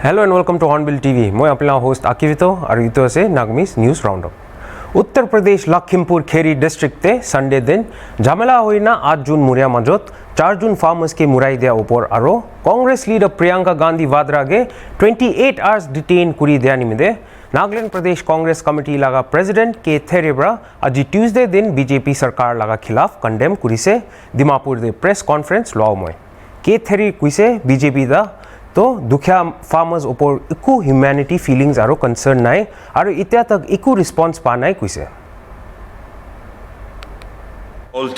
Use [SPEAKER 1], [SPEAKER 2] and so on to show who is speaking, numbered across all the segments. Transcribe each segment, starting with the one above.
[SPEAKER 1] Hello and welcome to Hornbill TV. মই আপোনাৰ host আকিবিতো আৰু ইটো আছে নাগমিজ নিউজ ৰাউণ্ডআপ। উত্তৰ প্ৰদেশ লখিমপুৰ খেৰি ডিষ্ট্ৰিক্টে সানডে দিন ঝামেলা হইনা 8 জুন মুৰিয়া মাজত 4 জুন ফাৰ্মাৰ্সকে মুৰাই দিয়া ওপৰ আৰু কংগ্ৰেছ লিডাৰ প্ৰিয়ংকা গান্ধী ভাদ্ৰাগে 28 আৱাৰ্ছ ডিটেইন কৰি দিয়া নিমিত্তে নাগালেণ্ড প্ৰদেশ কংগ্ৰেছ কমিটি লগা প্ৰেসিডেন্ট কে থেৰেব্ৰা আজি টিউজডে দিন বিজেপি চৰকাৰ লগা খিলাফ কণ্ডেম কৰিছে ডিমাপুৰ দে প্ৰেছ কনফাৰেন্স লওঁ মই কে থেৰি কৈছে বিজেপি দা तो दुखिया फार्मर्स ऊपर इको ह्यूमैनिटी फीलिंग्स आरो कंसर्न नाय आरो इत्या तक इको रिस्पॉन्स पा नाय कुसे
[SPEAKER 2] all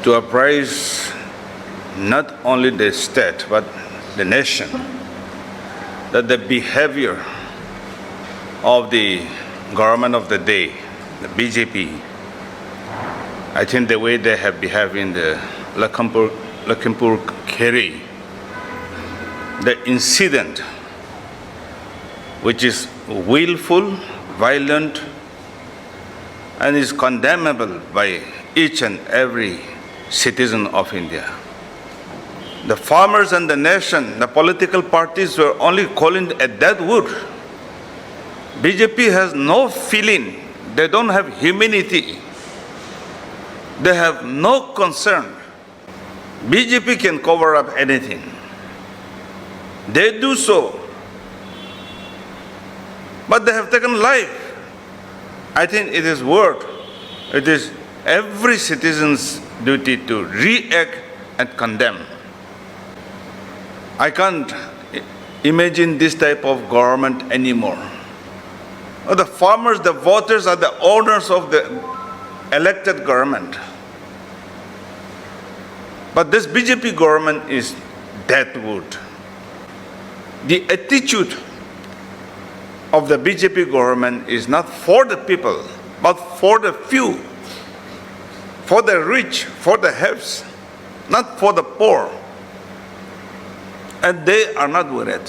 [SPEAKER 2] to apprise not only the state but the nation that the behavior of the government of the day, the BJP, I think the way they have behaved in the Lakhimpur Kheri, the incident which is willful, violent, and is condemnable by each and every citizen of India. The farmers and the nation, the political parties were only calling a dead wood. BJP has no feeling, they don't have humanity, they have no concern. BJP can cover up anything. They do so. But they have taken life. I think it is every citizen's duty to react and condemn. I can't imagine this type of government anymore. The farmers, the voters are the owners of the elected government. But this BJP government is dead wood. The attitude of the BJP government is not for the people, but for the few, for the rich, for the haves, not for the poor. And they are not worried.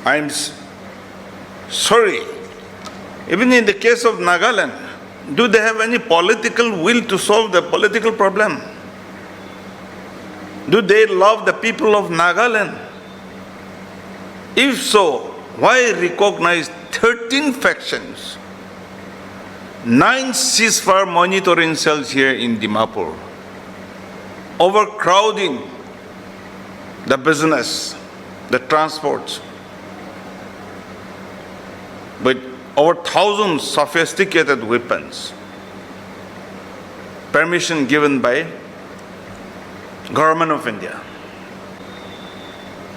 [SPEAKER 2] I'm sorry. Even in the case of Nagaland, do they have any political will to solve the political problem? Do they love the people of Nagaland? If so, why recognize 13 factions, 9 ceasefire monitoring cells here in Dimapur, overcrowding the business, the transports, with over 1,000 sophisticated weapons, permission given by Government of India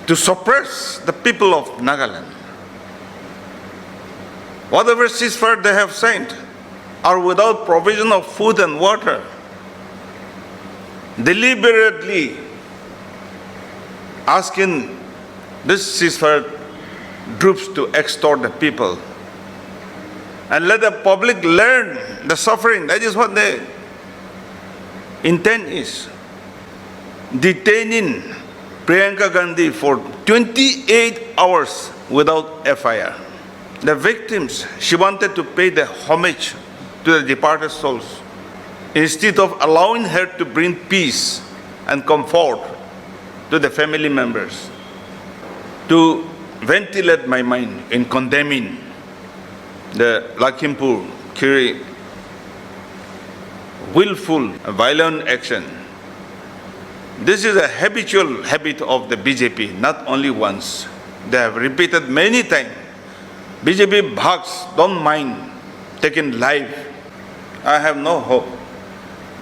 [SPEAKER 2] to suppress the people of Nagaland. Whatever ceasefire they have signed are without provision of food and water, deliberately asking these ceasefire groups to extort the people and let the public learn the suffering. That is what the intent is. Detaining Priyanka Gandhi for 28 hours without FIR. The victims, she wanted to pay the homage to the departed souls instead of allowing her to bring peace and comfort to the family members. To ventilate my mind in condemning the Lakhimpur Kheri willful violent action. This is a habitual habit of the BJP, not only once. They have repeated many times. BJP bhags don't mind taking life. I have no hope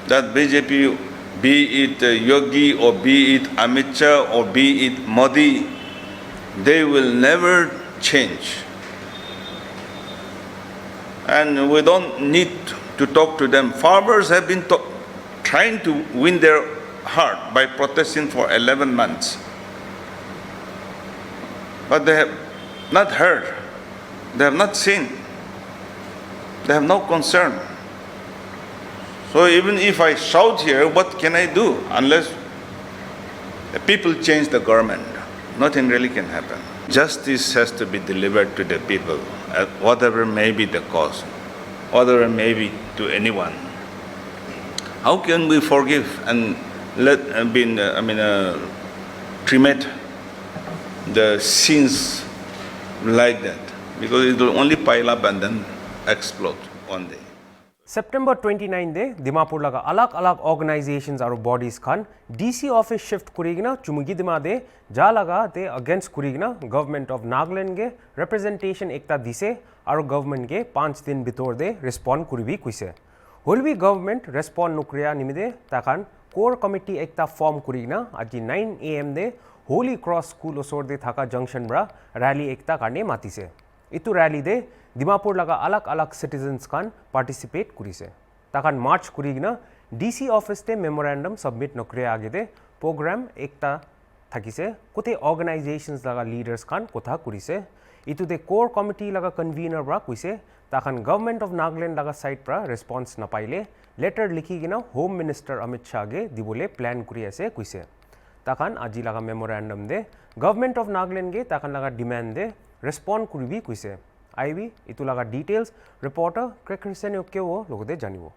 [SPEAKER 2] that BJP, be it Yogi or be it Amit Shah or be it Modi, they will never change. And we don't need to talk to them. Farmers have been trying to win their heart by protesting for 11 months. But they have not heard, they have not seen, they have no concern. So even if I shout here, what can I do? Unless the people change the government, nothing really can happen. Justice has to be delivered to the people, at whatever may be the cost, whatever may be to anyone. How can we forgive and cremate the scenes like that, because it will only pile up and then explode one day.
[SPEAKER 1] September 29 दे दिमापुर लगा अलग अलग organisations और bodies खान DC office shift करीगिना चुमुगी दिमा दे जा लगा ते अगेंस्ट करीगिना गवर्नमेंट ऑफ नागालैंड के रिप्रेजेंटेशन एकता दिसे और गवर्नमेंट के 5 दिन बितोर दे रिस्पॉन्ड करीबी कुइसे होल भी गवर्नमेंट रिस्पॉन्ड नुक्रिया निमिदे ताकान कोर कमिटी एकता फॉर्म करीगिना आज 9 AM दे होली क्रॉस स्कूल ओसोर दे थाका जंक्शन ब्रा रैली एकता काने मातिसे इतु रैली दे दिमापुर लगा अलग अलग सिटीजन्स खान पार्टिसिपेट करिसे ताकान मार्च करिगिना डीसी ऑफिस ते मेमोरेंडम सबमिट नकरे आगे दे प्रोग्राम एकता थाकिसे कोते ऑर्गेनाइजेशंस लगा लीडर्स खान कोथा करिसे इतु दे कोर कमिटी लगा कन्वीनर ब्रा कुइसे ताकान गवर्नमेंट ऑफ नागालैंड लगा साइड प्रा रिस्पांस न पाइले लेटर लिखिगिना होम मिनिस्टर अमित शाह गे दिबोले प्लान करिसे कुइसे ताकान आजि लगा मेमोरेंडम दे गवर्नमेंट ऑफ नागालैंड गे ताकान लगा डिमांड दे रिस्पॉन्ड करिबी कुइसे आईबी इतु लगा डिटेल्स रिपोर्टर क्रेकरसेन ओके वो लोग दे जानिबो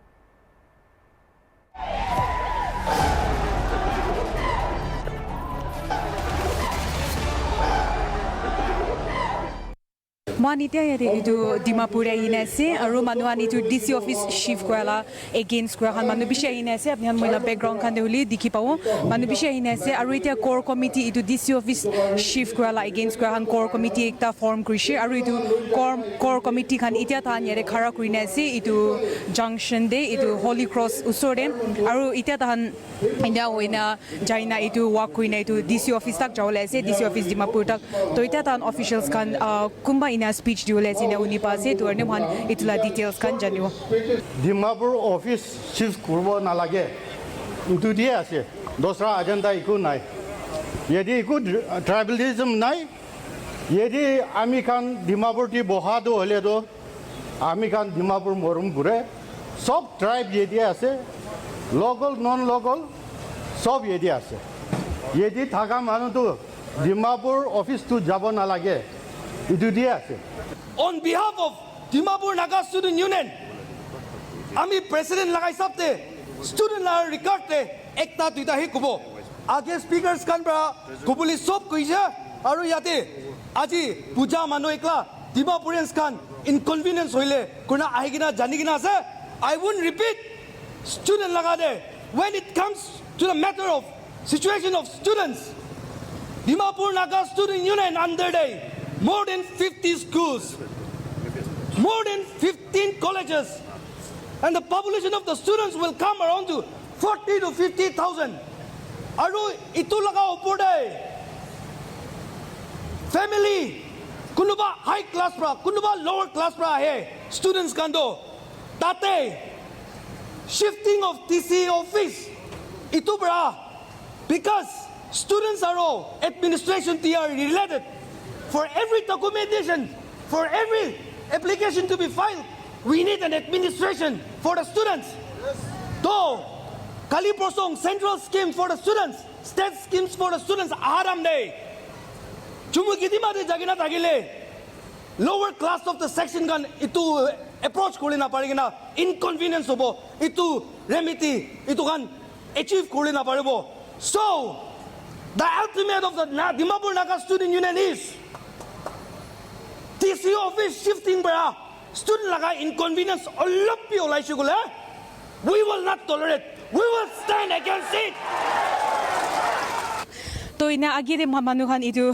[SPEAKER 3] मानित्या यादे इदु दिमापुर आइनेसे आरो मानुआनि इदु डीसी ऑफिस शिफ्ट कराला अगेंस्ट करा हान मानु बिषय आइनेसे अपनी हान मोला बैकग्राउंड खान देउली दिखि पाओ मानु बिषय आइनेसे आरो इटा कोर कमिटी इदु डीसी ऑफिस शिफ्ट कराला अगेंस्ट करा हान कोर कमिटी एकता फॉर्म करिसे आरो इदु कोर कमिटी खान इटा थान यारे खरा करिनेसे इदु जंक्शन दे इदु होली क्रॉस उसोरे आरो इटा थान इंडिया होइना जाइना इदु वाक करिना इदु डीसी ऑफिस तक जावलेसे डीसी ऑफिस दिमापुर तक तो इटा थान ऑफिशियल्स खान कुंबा इना speech diolesi ne uni pase to ne man itula details kan janio
[SPEAKER 4] Dimapur office shift kurbo na lage itu dia ase dosra agenda iku nai yedi iku tribalism nai yedi ami kan Dimapur ti boha do hole do ami kan Dimapur morum gure sob tribe yedi ase local non local sob yedi ase yedi thaga manu to Dimapur office to jabo na lage itu dia ase
[SPEAKER 5] On behalf of Dimapur Naga Student Union, আমি president লাগাই সাবতে student লাগার রিকর্ডতে একটা দুইটা হি কব আগে speakers কান bra কবুলি সব কইছে আৰু ইয়াতে আজি পূজা মানুহ একলা ডিমাপুরিয়ান্স কান ইনকনভিনিয়েন্স হইলে কোনা আহিগিনা জানিগিনা আছে আই ওন্ট রিপিট স্টুডেন্ট লাগা দে when it comes to the matter of situation of students Dimapur Naga Student Union under day more than 50 schools, more than 15 colleges, and the population of the students will come around to 40 to 50,000. Aru itu laga opode family, kunuba high class pra, kunuba lower class pra hai students kando tate shifting of TC office itu bra because students are all administration TR related. For every documentation, for every application to be filed, we need an administration for the students. Though, Kali Prosong central scheme for the students, state schemes for the students, Aram Day. Chumukidima de Jagina Tagile, lower class of the section gun, itu approach Kulina Parigina, inconvenience obo, itu remedy, itu can achieve Kulina Paribo. So, the ultimate of the Dimapur Naga Student Union is TC office shifting bra student laga inconvenience oloppi olai shugule we will not tolerate we will stand against it
[SPEAKER 3] to ina agire manu khan idu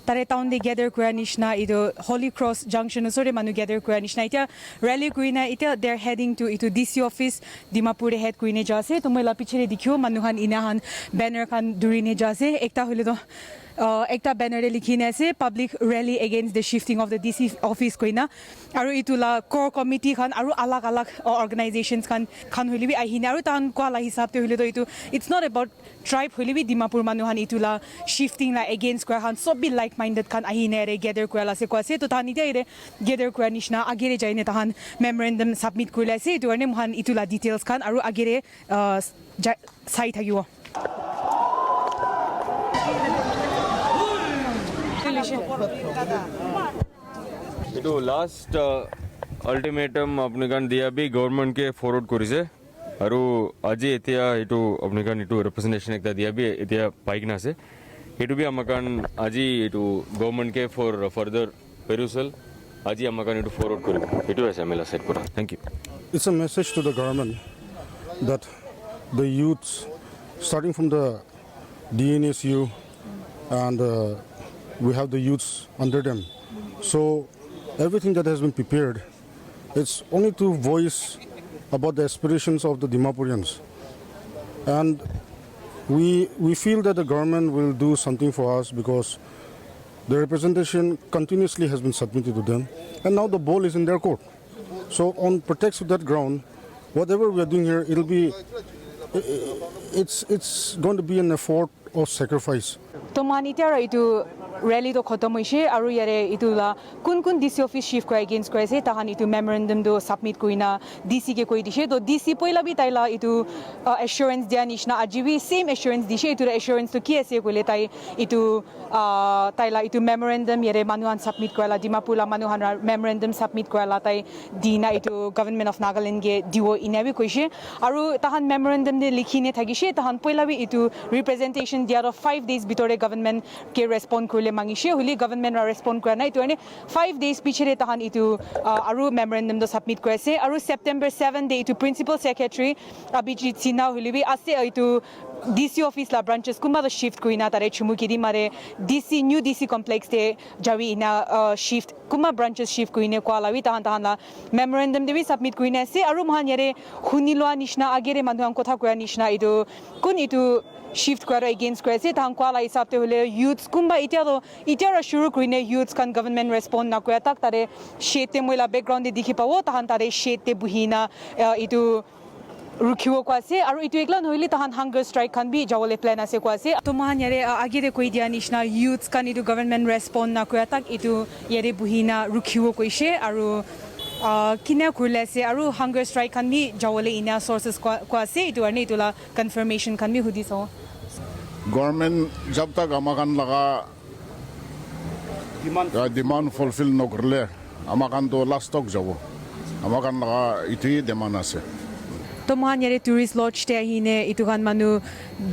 [SPEAKER 3] tare town de gather kura nishna idu Holy Cross junction usore manu gather kura nishna ita rally kuina ita they're heading to itu DC office Dimapur head kuine jase to moi la pichre dikhyo manu khan ina han banner khan durine jase ekta hole to ekta banner likhine ase public rally against the shifting of the DC office koina aru itula core committee khan aru alag alag organizations khan holibi ahine aru tan ko la hisab te hole to itu it's not about tribe holibi Dimapur manu han itula shifting la against kora han sob bi like minded khan ahine re gather kora la se ko ase to tan ite ire gather kora nishna agere jaine tahan memorandum submit kurla ase to ane mohan itula details khan aru agere sai thagiwo
[SPEAKER 6] এইটো last ultimatum আপুনি কাণ দিয়া B government কে forward কৰিছে আৰু আজি এতিয়া এইটো আপুনি কাণ এইটো ৰিপ্ৰেজেণ্টেশ্যন এটা দিয়া বি এতিয়া পাই কিনে আছে এইটো বি আমাকান আজি এইটো গভৰ্ণমেণ্টকে ফৰ ফাৰ্দাৰ পেৰুচেল আজি আমাকান এইটো ফৰৱাৰ্ড কৰিব এইটো আছে এমএলএ সাইড পৰা thank you
[SPEAKER 7] It's a message to the government that the youths, starting from the DNSU, and we have the youths under them. So everything that has been prepared, it's only to voice about the aspirations of the Dimapurians. And we feel that the government will do something for us because the representation continuously has been submitted to them, and now the ball is in their court. So on pretext of that ground, whatever we are doing here, it's going to be an effort of sacrifice.
[SPEAKER 3] তো মান এতিয়া এইটো ৰেলীটো খতম হৈছে আৰু ইয়াৰে এইটো কোন কোন ডিসি অফিস শিফট কৰা এগেইনষ্ট কৰাইছে তাহান এইটো মেমৰেণ্ডামটো সাবমিট কৰিনা ডিসিকে কৈ দিছে তো ডিসি পইলা বি তাইলা এইটো এশ্বুৰেন্স দিয়া নিচিনা আজি বি সেম এশ্বুৰেন্স দিছে এইটো এশ্বুৰেন্সটো কি আছে কইলে তাই এইটো তাইলা এইটো মেমৰেণ্ডাম ইয়াৰে মানুহান সাবমিট কৰালা ডিমাপুৰলা মানুহান মেমৰেণ্ডাম সাবমিট কৰালা তাই দিনা এইটো গভৰ্ণমেণ্ট অফ নাগালেণ্ডকে দিব ইনাবি কৈছে আৰু তাহান মেমৰেণ্ডাম দে লিখিনে থাকিছে তাহান পইলা বি এইটো ৰিপ্ৰেজেণ্টেশ্যন দিয়াৰ 5 days ভিতৰে গভৰ্ণমেণ্ট কে ৰেসপন্ড কৰিলে মাগিছে হলি গভৰ্ণমেণ্ট ৰেসপন্ড কৰা নাই তো এনে 5 days পিছৰে তাহান এইটো আৰু মেমৰেণ্ডামটো সাবমিট কৰাইছে আৰু সেপ্টেম্বৰ 7 ডে এইটো প্ৰিন্সিপাল সেক্ৰেটাৰী অভিজিৎ সিনহা হলিবি আছে এইটো ডিসি অফিস লা ব্ৰাঞ্চেছ কুমাৰ শিফট কৰিনা তাৰে চুমুকি দি মাৰে ডিসি নিউ ডিসি কমপ্লেক্স তে যাবি ইনা শিফট কুমাৰ ব্ৰাঞ্চেছ শিফট কৰিনে কোৱালাবি তাহান মেমৰেণ্ডাম দেবি সাবমিট কৰিনে আছে আৰু মহান ইয়াৰে শুনি লোৱা নিচিনা আগেৰে মানুহক কথা কোৱা নিচিনা এইটো কোন এইটো শিফট কৰাৰ এগেইনষ্ট কৰাইছে তাহান কোৱালা হিচাপতে হ'লে ইউথছ কোনোবা এতিয়া শুৰু কৰিনে ইউথছ খান গভৰ্ণমেণ্ট ৰেসপন্ড নকৰে তাক তাৰে শ্বেতে মহিলা বেকগ্ৰাউণ্ডে দেখি পাব তাহান তাৰে শ্বেতে বহিনা এইটো रुखिव कोसे और इटु एकला नहले तहान हंगर स्ट्राइक खान भी जावले प्लान आसे कोसे तो महान यारे आगे कोई दिया निशना यूथ्स कान इटु गवर्नमेंट रेस्पॉन्ड ना कोया तक इटु यारे बुहिना रुखिव कोइसे और किना खुलेसे और हंगर स्ट्राइक खान भी जावले इना सोर्सेस कोसे इटु अरने इटुला कंफर्मेशन खान भी हुदी सो
[SPEAKER 8] गवर्नमेंट जब तक अमाकान लगा डिमांड फुलफिल न करले अमाकान तो लास्ट तक जाबो अमाकान लगा इतुई डिमांड आसे
[SPEAKER 3] तो महान यारे टूरिस्ट लॉज ते हिने इटु खान मानु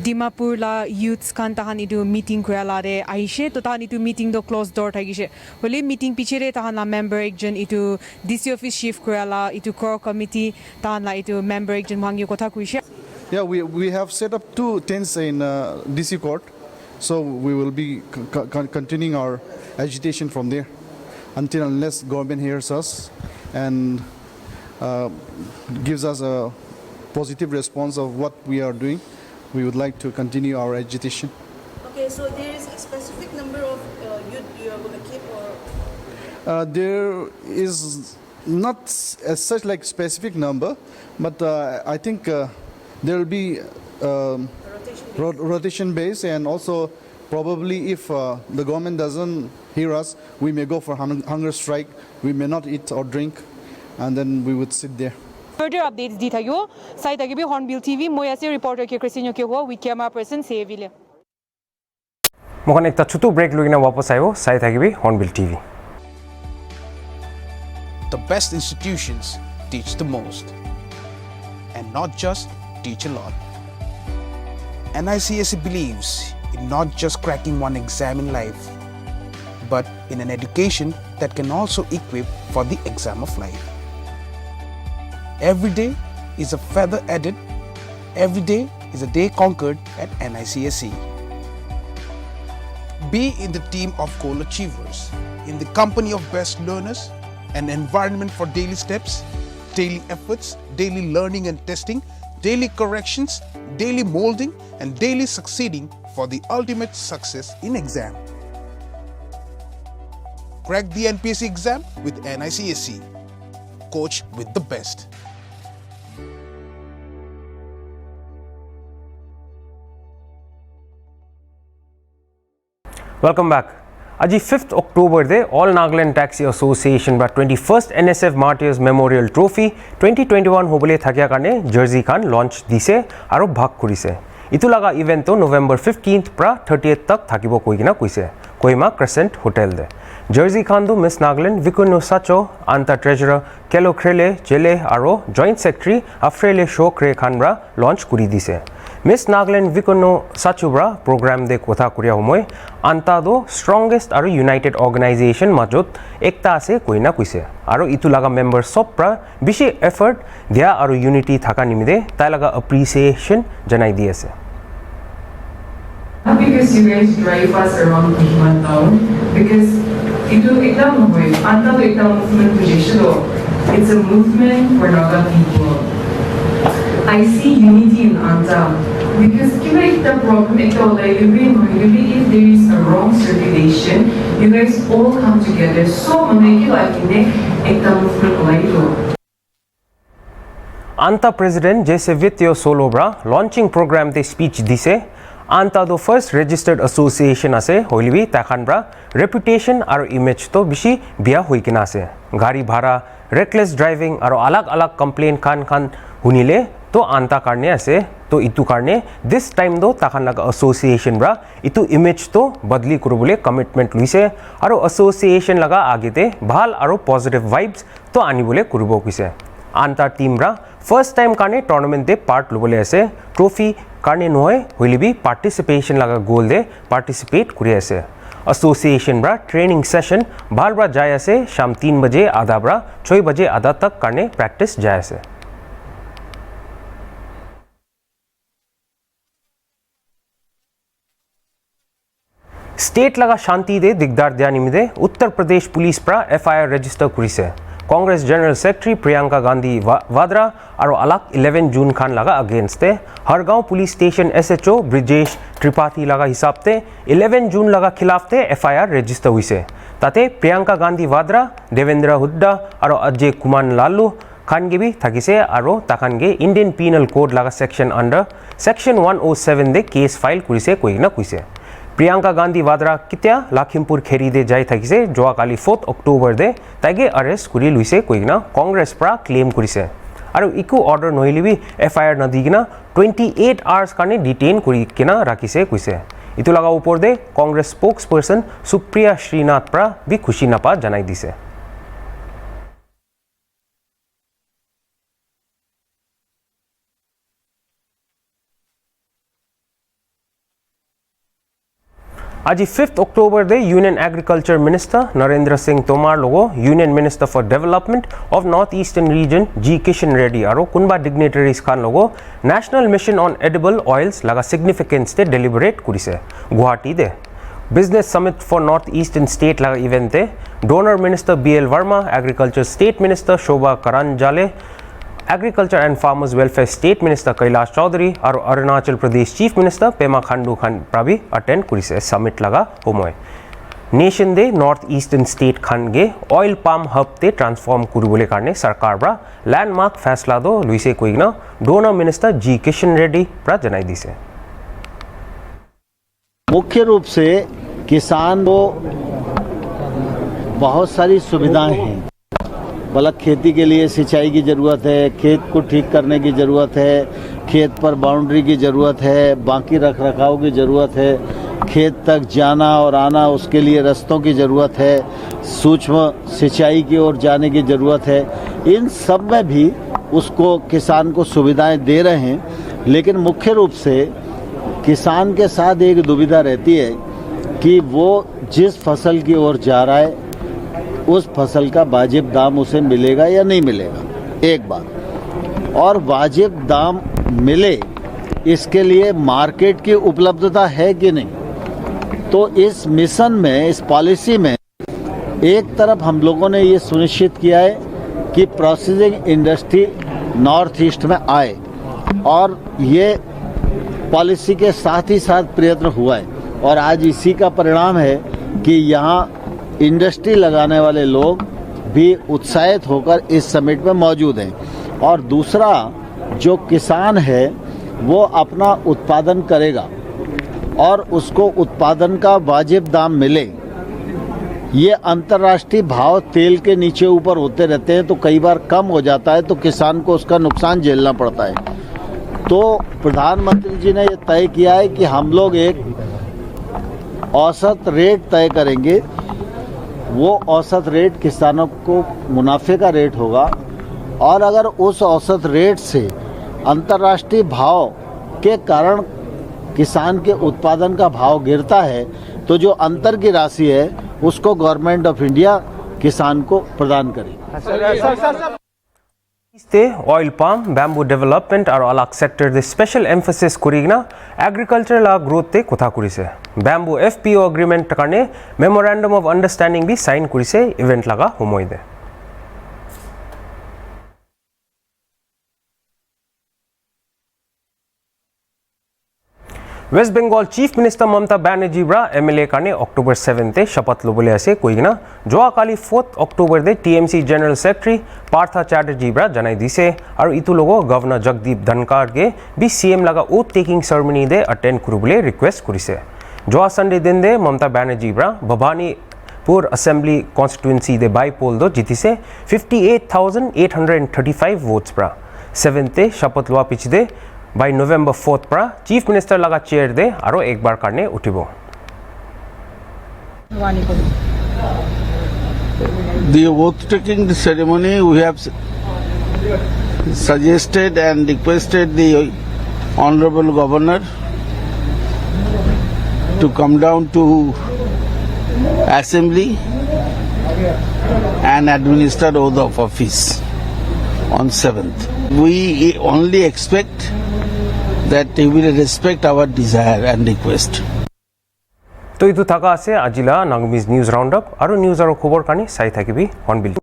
[SPEAKER 3] डिमापुर ला यूथ्स खान तहान इटु मीटिंग कराला रे आइसे तो तहान इटु मीटिंग दो क्लोज डोर थागिसे होली मीटिंग पिछेरे तहान ला मेंबर एकजन इटु डीसी ऑफिस शिफ्ट कराला इटु कोर कमिटी तहान ला इटु मेंबर एकजन मांगी कोथा कुइसे
[SPEAKER 9] Yeah, we have set up 2 tents in DC court, so we will be continuing our agitation from there until unless government hears us and gives us a positive response of what we are doing. We would like to continue our agitation.
[SPEAKER 10] Okay, so there is a specific number of youth you are going to keep, or
[SPEAKER 9] there is not as such like specific number, but I think there will be rotation base, and also probably if the government doesn't hear us, we may go for hunger strike. We may not eat or drink, and then we would sit there.
[SPEAKER 3] Further updates di thayo sai tagibi Hornbill TV moyase reporter ke Christine ke ho with camera person Seville
[SPEAKER 1] mokan ekta chotu break logina wapas aibo sai tagibi Hornbill TV.
[SPEAKER 11] The best institutions teach the most, and not just teach a lot. NICSE believes in not just cracking one exam in life, but in an education that can also equip for the exam of life. Every day is a feather added. Every day is a day conquered at NICSE. Be in the team of goal achievers, in the company of best learners, an environment for daily steps, daily efforts, daily learning and testing, daily corrections, daily molding, and daily succeeding for the ultimate success in exam. Crack the NPSC exam with NICSE. Coach with the best.
[SPEAKER 1] Welcome back. Aji 5th October de All Nagaland Taxi Association ba 21st NSF Martyrs Memorial Trophy 2021 hobole thakia karne jersey khan launch dise aro bhag korise. Itu laga event to November 15th pra 30th tak thakibo koigina koise. Kohima Crescent Hotel de. Jersey khan do Miss Nagaland Vikunu Sacho, Anta Treasurer Kelo Krele Jele aro Joint Secretary Afrele Shokre Khan bra launch kuri dise. Miss Nagaland Vikono साचुब्रा programme दे कोथा कुरिया हमय आंता दो strongest और United organisation मजोत एकता আছে কইনা কইছে আৰু ইতু লাগা মেম্বার সবরা বেশি এফর্ট দিয়া আৰু ইউনিটি থাকা নিমিদে তাই লাগা অ্যাপ্রিসিয়েশন জানাই দিয়েছে
[SPEAKER 12] Because you guys drive us around Kushman town, because itu ekdam hoy, anta to ekdam movement tujeshlo. It's a movement for Naga people. I see unity in Anta because kiba ekta problem ekta olay yubi if there is a wrong circulation, you guys all come together. So maneki lakine ekta movement olay lo.
[SPEAKER 1] Anta President Jesse Vitio Solobra launching program de speech dise Anta do first registered association ase hoilibi takhanbra reputation aro image to bishi bia hoikina ase gari bhara reckless driving aro alag alag complaint khan hunile to anta karne ase to itu karne this time do takhan laga association bra itu image to badli kurubule commitment luise aro association laga agete bhal aro positive vibes to anibole kurubo kise anta team bra first time karne tournament de part lobole ase trophy karne noy hoilibi participation laga goal de participate kuri ase association bra training session bhal bra jay ase sham 3 baje adha bra 6 baje adha tak karne practice jay ase state लगा शांति दे दिगदार दिया निमिदे Uttar Pradesh police प्रा FIR register कुरिसे Congress general secretary Priyanka Gandhi Vadra और अलग 11 जून खान लगा against Hargaon police station SHO Brijesh Tripathi लगा हिसाब ते 11 जून लगा खिलाफ ते FIR रजिस्टर हुई से ताते प्रियंका गांधी वाद्रा देवेंद्र हुड्डा और अजय कुमार लालू खानगे भी थकिसे और ताखानगे इंडियन पीनल कोड लगा सेक्शन अंडर सेक्शन 107 दे केस फाइल कुरिसे कोई ना कुइसे प्रियंका गांधी वाद्रा कित्या लाखिमपुर खेरी दे जाय थकिसे जोआ काली 4 अक्टोबर दे ताइगे अरेस्ट कुरी लुइसे कोइना कांग्रेस प्रा क्लेम कुरिसे और इकु ऑर्डर नहिली भी FIR नदिगिना 28 आवर्स काने डिटेन कुरी केना राखिसे कुइसे इतु लगा ऊपर दे कांग्रेस स्पोक्स पर्सन सुप्रिया श्रीनाथ प्रा भी खुशी नपा जनाई दिसे आज 5 अक्टोबर दे union agriculture minister Narendra Singh Tomar लोगो union minister for development of north eastern region G Kishan Reddy और कुनबा डिग्नेटरीज खान लोगो national mission on edible oils लगा सिग्निफिकेंस दे डेलिबरेट कुरिसे गुवाहाटी दे business summit for north eastern state लगा इवेंट दे DoNER minister BL Verma agriculture state minister Shobha Karandlaje agriculture and farmers welfare state minister Kailash Chaudhary और अरुणाचल प्रदेश चीफ मिनिस्टर पेमा खांडू खान भी अटेंड कुरिसे समिट लगा होमय नेशन दे नॉर्थ ईस्टर्न स्टेट खानगे ऑयल पाम हब ते ट्रांसफॉर्म कुरिबोले कारणे सरकार ब्रा लैंडमार्क फैसला दो लुइसे कोइगना DoNER minister G Kishan Reddy प्रा जनाई दिसे
[SPEAKER 13] मुख्य रूप से किसान को बहुत सारी सुविधाएं हैं बल्कि खेती के लिए सिंचाई की ज़रूरत है खेत को ठीक करने की ज़रूरत है खेत पर बाउंड्री की ज़रूरत है बाकी रख रखाव की ज़रूरत है खेत तक जाना और आना उसके लिए रास्तों की ज़रूरत है सूक्ष्म सिंचाई की ओर जाने की ज़रूरत है इन सब में भी उसको किसान को सुविधाएं दे रहे हैं लेकिन मुख्य रूप से किसान के साथ एक दुविधा रहती है कि वो जिस फसल की ओर जा रहा है उस फसल का वाजिब दाम उसे मिलेगा या नहीं मिलेगा एक बात और वाजिब दाम मिले इसके लिए मार्केट की उपलब्धता है कि नहीं तो इस मिशन में इस पॉलिसी में एक तरफ हम लोगों ने ये सुनिश्चित किया है कि प्रोसेसिंग इंडस्ट्री नॉर्थ ईस्ट में आए और ये पॉलिसी के साथ ही साथ प्रयत्न हुआ है और आज इसी का परिणाम है कि यहाँ इंडस्ट्री लगाने वाले लोग भी उत्साहित होकर इस समिट में मौजूद हैं और दूसरा जो किसान है वो अपना उत्पादन करेगा और उसको उत्पादन का वाजिब दाम मिले ये अंतर्राष्ट्रीय भाव तेल के नीचे ऊपर होते रहते हैं तो कई बार कम हो जाता है तो किसान को उसका नुकसान झेलना पड़ता है तो प्रधानमंत्री जी ने ये तय किया है कि हम लोग एक औसत रेट तय करेंगे वो औसत रेट किसानों को मुनाफे का रेट होगा और अगर उस औसत रेट से अंतर्राष्ट्रीय भाव के कारण किसान के उत्पादन का भाव गिरता है, तो जो अंतर की राशि है उसको गवर्नमेंट ऑफ इंडिया किसान को प्रदान करे।
[SPEAKER 1] ऑयल पाम बैम्बू डेवलपमेंट और अलग सेक्टर दे स्पेशल एम्फेसिस करिना एग्रीकल्चर ला ग्रोथ ते कथा करिसे बैम्बू एफपीओ एग्रीमेंट कारणे मेमोरेंडम ऑफ अंडरस्टैंडिंग भी साइन करिसे इवेंट लगा समय दे। West Bengal chief minister Mamata Banerjee ब्रा एमएलए कारणे अक्टोबर 7 ते शपथ लोबले आसे कोइना जोआ काली 4 अक्टोबर दे TMC general secretary Partha Chatterjee ब्रा जनाई दिसे और इतु लोगो गवर्नर जगदीप धनखड़ के भी सीएम लगा ओथ टेकिंग सेरेमनी दे अटेंड करुबले रिक्वेस्ट करिसे। जोआ संडे दिन दे ममता बैनर्जी ब्रा भवानीपुर असेंबली कॉन्स्टिट्यूएंसी दे बाई पोल दो जीतिसे 58,835 वोट्स ब्रा 7 ते शपथ लुआ पिछ दे बाय नवंबर 4 पर चीफ मिनिस्टर लगा चेयर दे और एक बार करने उठिबो।
[SPEAKER 14] The oath taking ceremony we have suggested and requested the honorable governor to come down to assembly and administer oath of office on 7th. We only expect that he will respect our desire and request.
[SPEAKER 1] तो इतु थाका आसे आजिला नागमिज news round up और news और खबर कानी Sai थाकिबी Hornbill.